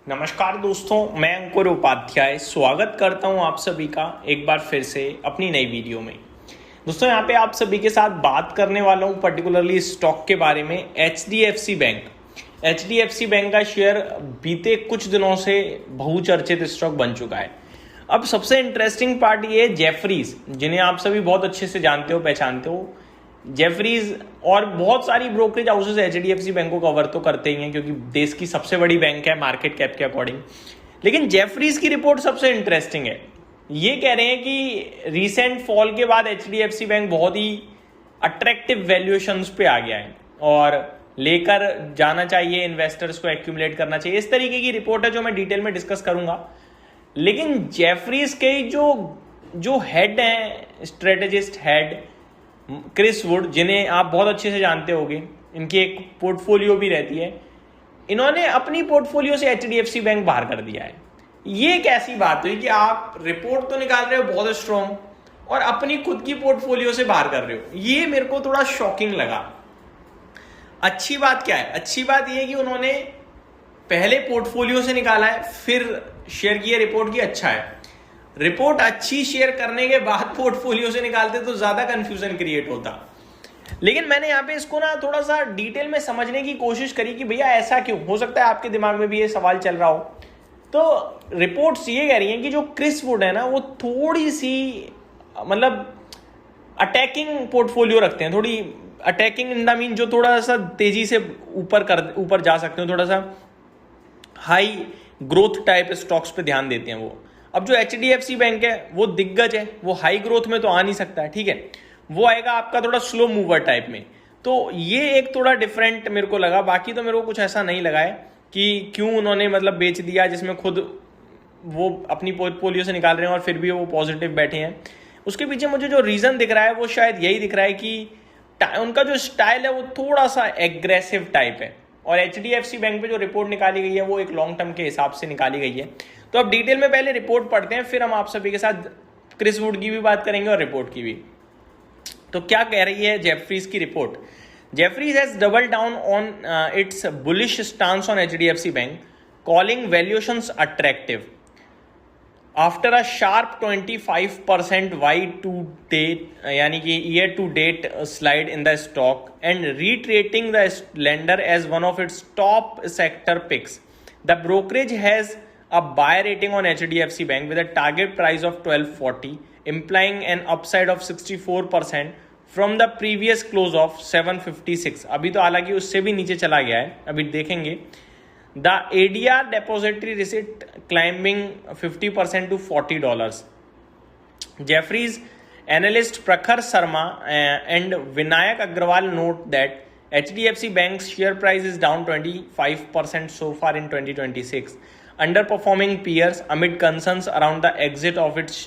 नमस्कार दोस्तों, मैं अंकुर उपाध्याय स्वागत करता हूं आप सभी का एक बार फिर से अपनी नई वीडियो में। दोस्तों यहाँ पे आप सभी के साथ बात करने वाला हूं पर्टिकुलरली स्टॉक के बारे में। एचडीएफसी बैंक का शेयर बीते कुछ दिनों से बहुचर्चित स्टॉक बन चुका है। अब सबसे इंटरेस्टिंग पार्ट ये है जेफरीज, जिन्हें आप सभी बहुत अच्छे से जानते हो, पहचानते हो। जेफरीज और बहुत सारी ब्रोकरेज हाउसेस एचडीएफसी बैंक को कवर तो करते ही हैं क्योंकि देश की सबसे बड़ी बैंक है मार्केट कैप के अकॉर्डिंग। लेकिन जेफरीज की रिपोर्ट सबसे इंटरेस्टिंग है। ये कह रहे हैं कि रीसेंट फॉल के बाद एचडीएफसी बैंक बहुत ही अट्रैक्टिव वैल्यूएशंस पे आ गया है और लेकर जाना चाहिए, इन्वेस्टर्स को एक्यूमुलेट करना चाहिए। इस तरीके की रिपोर्ट है जो मैं डिटेल में डिस्कस करूंगा। लेकिन जेफरीज के जो हेड हैं, स्ट्रेटेजिस्ट हेड क्रिस वुड, जिन्हें आप बहुत अच्छे से जानते होंगे, इनकी एक पोर्टफोलियो भी रहती है। इन्होंने अपनी पोर्टफोलियो से एचडीएफसी बैंक बाहर कर दिया है। ये एक ऐसी बात हुई कि आप रिपोर्ट तो निकाल रहे हो बहुत स्ट्रॉन्ग और अपनी खुद की पोर्टफोलियो से बाहर कर रहे हो। ये मेरे को थोड़ा शॉकिंग लगा। अच्छी बात क्या है? अच्छी बात यह है कि उन्होंने पहले पोर्टफोलियो से निकाला है, फिर शेयर किया, रिपोर्ट की। अच्छा है, रिपोर्ट अच्छी शेयर करने के बाद पोर्टफोलियो से निकालते तो ज्यादा कंफ्यूजन क्रिएट होता। लेकिन मैंने यहाँ पे इसको ना थोड़ा सा डिटेल में समझने की कोशिश करी कि भैया ऐसा क्यों हो सकता है। आपके दिमाग में भी ये सवाल चल रहा हो। तो रिपोर्ट्स ये कह रही हैं कि जो क्रिस वुड है ना, वो थोड़ी सी मतलब अटैकिंग पोर्टफोलियो रखते हैं। थोड़ी अटैकिंग इन द मीन जो थोड़ा सा तेजी से ऊपर जा सकते हो, थोड़ा सा हाई ग्रोथ टाइप स्टॉक्स पे ध्यान देते हैं वो। अब जो एचडीएफसी बैंक है वो दिग्गज है, वो हाई ग्रोथ में तो आ नहीं सकता है, ठीक है। वो आएगा आपका थोड़ा स्लो मूवर टाइप में। तो ये एक थोड़ा डिफरेंट मेरे को लगा। बाकी तो मेरे को कुछ ऐसा नहीं लगा है कि क्यों उन्होंने मतलब बेच दिया, जिसमें खुद वो अपनी पोर्टफोलियो से निकाल रहे हैं और फिर भी वो पॉजिटिव बैठे हैं। उसके पीछे मुझे जो रीजन दिख रहा है वो शायद यही दिख रहा है कि उनका जो स्टाइल है वो थोड़ा सा एग्रेसिव टाइप है। और एचडीएफसी बैंक पे जो रिपोर्ट निकाली गई है वो एक लॉन्ग टर्म के हिसाब से निकाली गई है। तो अब डिटेल में पहले रिपोर्ट पढ़ते हैं, फिर हम आप सभी के साथ क्रिस वुड की भी बात करेंगे और रिपोर्ट की भी। तो क्या कह रही है जेफरीज की report? Jefferies has double down on its bullish stance on HDFC bank, calling valuations attractive after a sharp 25% Y to date, यानी कि year to date slide in the stock and reiterating the lender as one of its top sector picks. The brokerage has a buy rating on HDFC Bank with a target price of 1240, implying an upside of 64% from the previous close of 756। अभी तो हालांकि उससे भी नीचे चला गया है, अभी देखेंगे। The ADR depository receipt climbing 50% to $40। Jefferies analyst Prakhar Sharma and Vinayak Agrawal note that HDFC Bank's share price is down 25% so far in 2026, underperforming peers amid concerns around the exit of its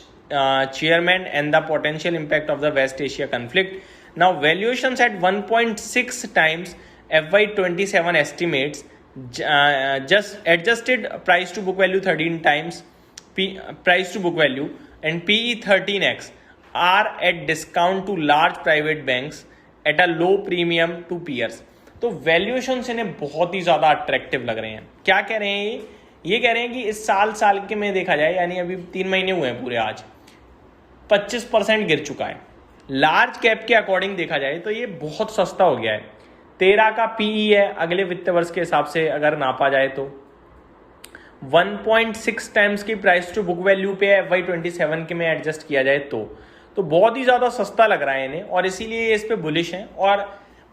chairman and the potential impact of the West Asia conflict. Now valuations at 1.6 times FY27 estimates, just adjusted price to book value 13 times price to book value and PE 13x are at discount to large private banks at a low premium to peers। तो valuations इन्हें बहुत ही ज्यादा attractive लग रहे हैं। क्या कह रहे हैं ये कह रहे हैं कि इस साल के में देखा जाए, यानी अभी 3 महीने हुए हैं पूरे, आज 25% गिर चुका है। लार्ज कैप के अकॉर्डिंग देखा जाए तो ये बहुत सस्ता हो गया है। 13 का पीई है अगले वित्त वर्ष के हिसाब से अगर नापा जाए तो 1.6 टाइम्स की प्राइस टू बुक वैल्यू पे है FY27 के में एडजस्ट किया जाए तो बहुत ही ज्यादा सस्ता लग रहा है इन्हें, और इसीलिए ये इस पे बुलिश हैं। और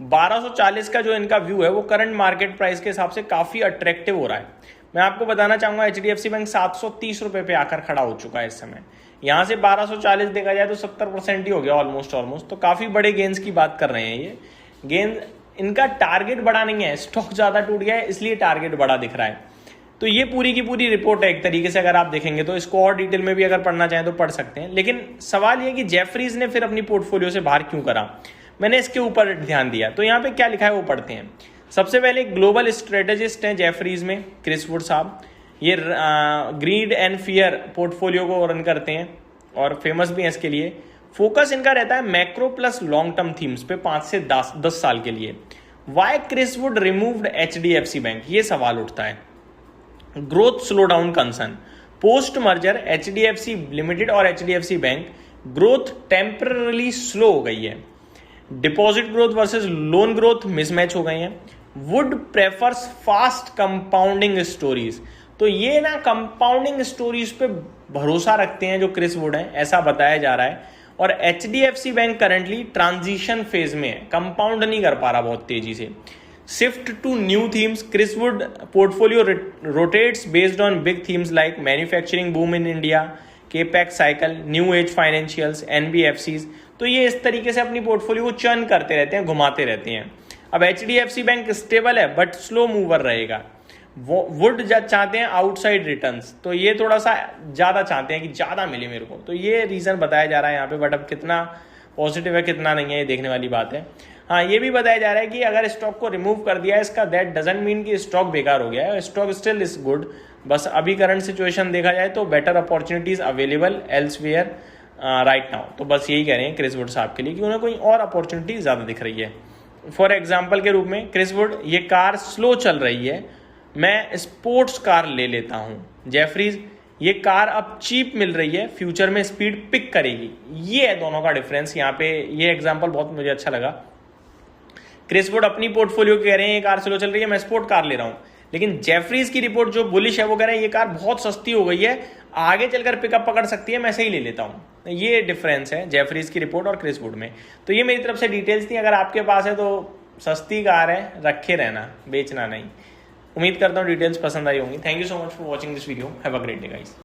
1240 का जो इनका व्यू है वो करंट मार्केट प्राइस के हिसाब से काफी अट्रैक्टिव हो रहा है। मैं आपको बताना चाहूंगा एचडीएफसी बैंक 730 रुपए पे आकर खड़ा हो चुका है इस समय। यहां से 1240 देखा जाए तो 70% ही हो गया ऑलमोस्ट। तो काफी बड़े गेंस की बात कर रहे हैं ये। गेंस इनका टारगेट बड़ा नहीं है, स्टॉक ज्यादा टूट गया है इसलिए टारगेट बड़ा दिख रहा है। तो ये पूरी की पूरी रिपोर्ट है एक तरीके से। अगर आप देखेंगे तो इसको और डिटेल में भी अगर पढ़ना चाहें तो पढ़ सकते हैं। लेकिन सवाल ये कि जेफरीज ने फिर अपनी पोर्टफोलियो से बाहर क्यों करा, मैंने इसके ऊपर ध्यान दिया। तो यहाँ पे क्या लिखा है वो पढ़ते हैं। सबसे पहले ग्लोबल स्ट्रेटेजिस्ट हैं जेफरीज में क्रिस वुड साहब। ये ग्रीड एंड फियर पोर्टफोलियो को रन करते हैं और फेमस भी हैं इसके लिए। फोकस इनका रहता है macro plus long term themes पे 5 से 10 साल के लिए। Why Chris Wood removed HDFC bank, ये सवाल उठता है। Growth slow down concern, post merger HDFC limited और HDFC bank growth temporarily slow हो गई है। Deposit growth versus loan growth mismatch हो गए हैं। Wood prefers fast compounding stories, तो ये ना कंपाउंडिंग स्टोरीज पे भरोसा रखते हैं जो क्रिस वुड है, ऐसा बताया जा रहा है। और HDFC bank currently transition phase में है, कंपाउंड नहीं कर पा रहा बहुत तेजी से। Shift to new themes, Chris Wood portfolio rotates based on big themes like manufacturing boom in India, capex cycle, new age financials, NBFCs। तो ये इस तरीके से अपनी पोर्टफोलियो को चर्न करते रहते हैं, घुमाते रहते हैं। अब HDFC बैंक स्टेबल है बट स्लो मूवर रहेगा। वुड चाहते हैं आउटसाइड रिटर्न्स, तो ये थोड़ा सा ज़्यादा चाहते हैं कि ज़्यादा मिले मेरे को, तो ये रीज़न बताया जा रहा है यहाँ पे। बट अब कितना पॉजिटिव है कितना नहीं है ये देखने वाली बात है। हाँ, ये भी बताया जा रहा है कि अगर स्टॉक को रिमूव कर दिया है इसका दैट डजंट मीन कि स्टॉक बेकार हो गया है, स्टॉक स्टिल इज गुड। बस अभी करंट सिचुएशन देखा जाए तो better opportunities available elsewhere right now. तो बस यही कह रहे हैं क्रिस वुड साहब के लिए कि उन्हें कोई और अपॉर्चुनिटी ज़्यादा दिख रही है। फॉर एग्जाम्पल के रूप में क्रिस वुड, ये कार स्लो चल रही है, मैं स्पोर्ट्स कार ले लेता हूं। जेफरीज, ये कार अब चीप मिल रही है, फ्यूचर में स्पीड पिक करेगी। ये है दोनों का डिफरेंस यहाँ पे। ये एग्जांपल बहुत मुझे अच्छा लगा। क्रिस वुड अपनी पोर्टफोलियो कह रहे हैं ये कार स्लो चल रही है, मैं स्पोर्ट कार ले रहा हूं, लेकिन जेफरीज की रिपोर्ट जो बुलिश है वो कह रहे हैं ये कार बहुत सस्ती हो गई है, आगे चलकर पिकअप पकड़ सकती है, मैं सही ले लेता हूं। ये डिफरेंस है जेफरीज की रिपोर्ट और क्रिस वुड में। तो ये मेरी तरफ से डिटेल्स थी। अगर आपके पास है तो सस्ती कार है, रखे रहना, बेचना नहीं। उम्मीद करता हूँ डिटेल्स पसंद आई होंगी। Thank you so much for watching this video. Have a great day guys.